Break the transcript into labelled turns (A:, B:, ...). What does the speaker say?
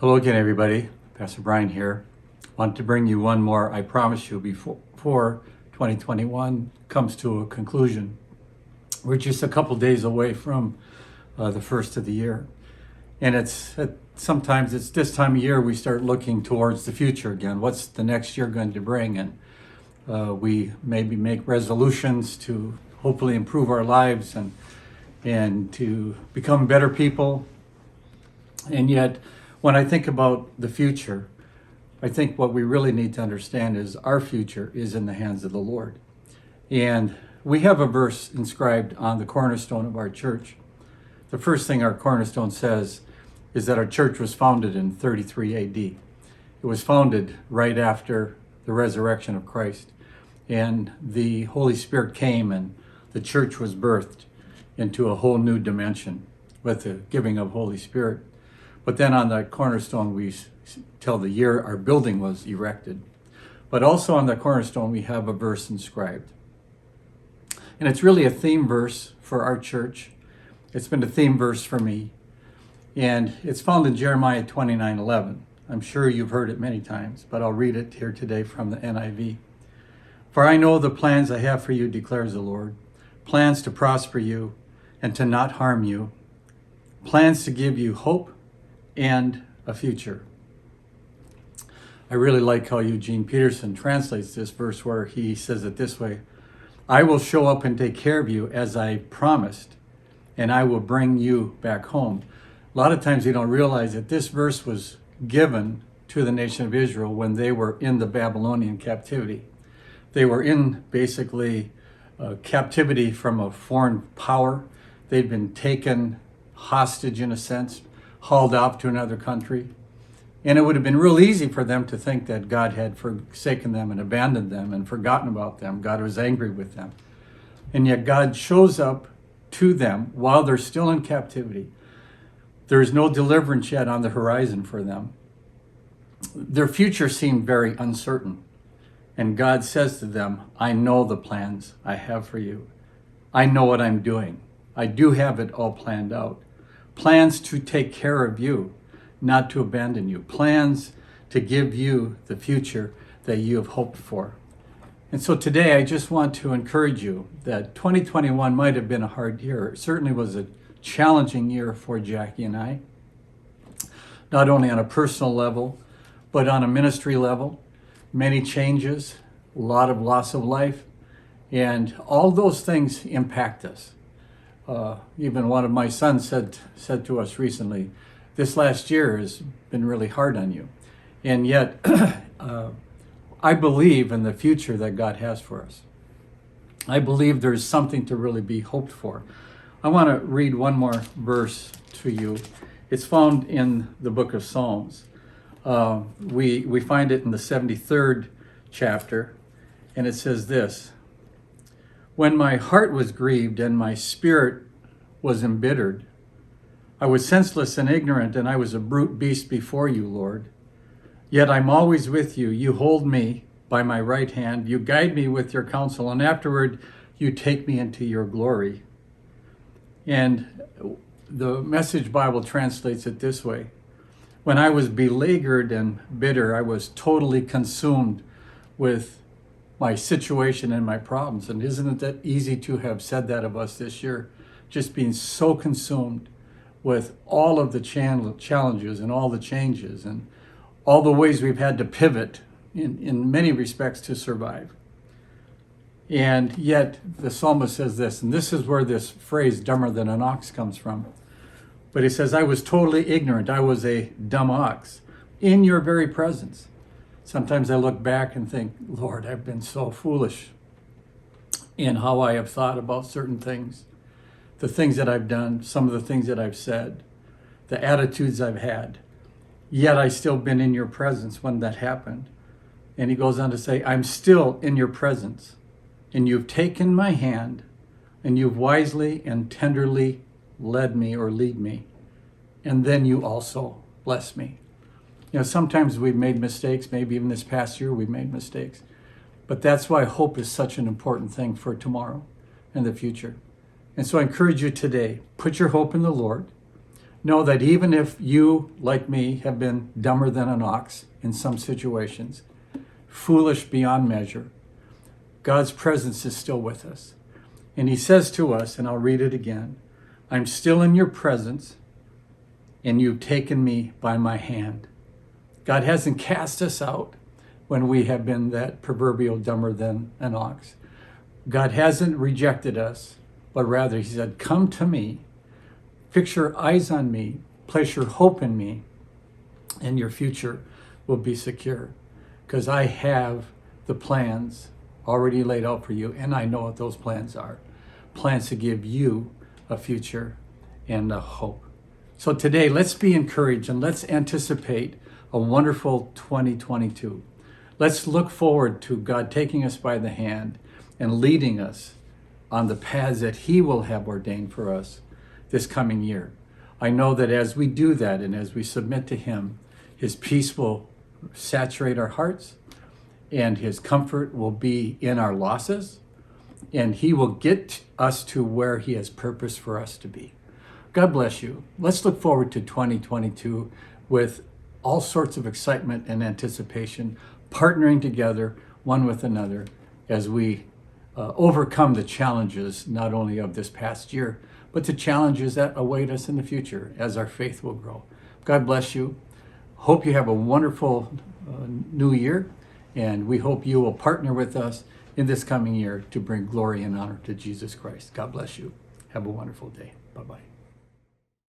A: Hello again, everybody. Pastor Brian here. Want to bring you one more, I promise you, before 2021 comes to a conclusion. We're just a couple days away from the first of the year. And sometimes it's this time of year we start looking towards the future again. What's the next year going to bring? And we maybe make resolutions to hopefully improve our lives and to become better people. And yet, when I think about the future, I think what we really need to understand is our future is in the hands of the Lord. And we have a verse inscribed on the cornerstone of our church. The first thing our cornerstone says is that our church was founded in 33 AD. It was founded right after the resurrection of Christ. And the Holy Spirit came and the church was birthed into a whole new dimension with the giving of Holy Spirit. But then on that cornerstone, we tell the year our building was erected. But also on that cornerstone, we have a verse inscribed. And it's really a theme verse for our church. It's been a theme verse for me. And it's found in Jeremiah 29:11. I'm sure you've heard it many times, but I'll read it here today from the NIV. For I know the plans I have for you, declares the Lord. Plans to prosper you and to not harm you. Plans to give you hope and a future. I really like how Eugene Peterson translates this verse where he says it this way: I will show up and take care of you as I promised, and I will bring you back home. A lot of times you don't realize that this verse was given to the nation of Israel when they were in the Babylonian captivity. They were in basically captivity from a foreign power. They'd been taken hostage in a sense, hauled off to another country. And it would have been real easy for them to think that God had forsaken them and abandoned them and forgotten about them. God was angry with them. And yet God shows up to them while they're still in captivity. There is no deliverance yet on the horizon for them. Their future seemed very uncertain. And God says to them, I know the plans I have for you. I know what I'm doing. I do have it all planned out. Plans to take care of you, not to abandon you. Plans to give you the future that you have hoped for. And so today I just want to encourage you that 2021 might have been a hard year. It certainly was a challenging year for Jackie and I, not only on a personal level, but on a ministry level. Many changes, a lot of loss of life, and all those things impact us. Even one of my sons said to us recently, this last year has been really hard on you. And yet, I believe in the future that God has for us. I believe there's something to really be hoped for. I want to read one more verse to you. It's found in the book of Psalms. We find it in the 73rd chapter, and it says this: When my heart was grieved and my spirit was embittered, I was senseless and ignorant, and I was a brute beast before you, Lord. Yet I'm always with you. You hold me by my right hand. You guide me with your counsel, and afterward you take me into your glory. And the Message Bible translates it this way: When I was beleaguered and bitter, I was totally consumed with my situation and my problems. And isn't it that easy to have said that of us this year? Just being so consumed with all of the challenges and all the changes and all the ways we've had to pivot in many respects to survive. And yet the psalmist says this, and this is where this phrase dumber than an ox comes from. But he says, I was totally ignorant. I was a dumb ox in your very presence. Sometimes I look back and think, Lord, I've been so foolish in how I have thought about certain things, the things that I've done, some of the things that I've said, the attitudes I've had. Yet I still been in your presence when that happened. And he goes on to say, I'm still in your presence, and you've taken my hand, and you've wisely and tenderly led me or lead me. And then you also bless me. You know, sometimes we've made mistakes, maybe even this past year we've made mistakes. But that's why hope is such an important thing for tomorrow and the future. And so I encourage you today, put your hope in the Lord. Know that even if you, like me, have been dumber than an ox in some situations, foolish beyond measure, God's presence is still with us. And he says to us, and I'll read it again, I'm still in your presence, and you've taken me by my hand. God hasn't cast us out when we have been that proverbial dumber than an ox. God hasn't rejected us, but rather he said, come to me, fix your eyes on me, place your hope in me, and your future will be secure. Because I have the plans already laid out for you, and I know what those plans are. Plans to give you a future and a hope. So today, let's be encouraged and let's anticipate a wonderful 2022. Let's look forward to God taking us by the hand and leading us on the paths that he will have ordained for us this coming year. I know that as we do that and as we submit to him, his peace will saturate our hearts and his comfort will be in our losses, and he will get us to where he has purpose for us to be. God bless you. Let's look forward to 2022 with all sorts of excitement and anticipation, partnering together one with another as we overcome the challenges not only of this past year, but the challenges that await us in the future as our faith will grow. God bless you. Hope you have a wonderful new year, and we hope you will partner with us in this coming year to bring glory and honor to Jesus Christ. God bless you. Have a wonderful day. Bye-bye.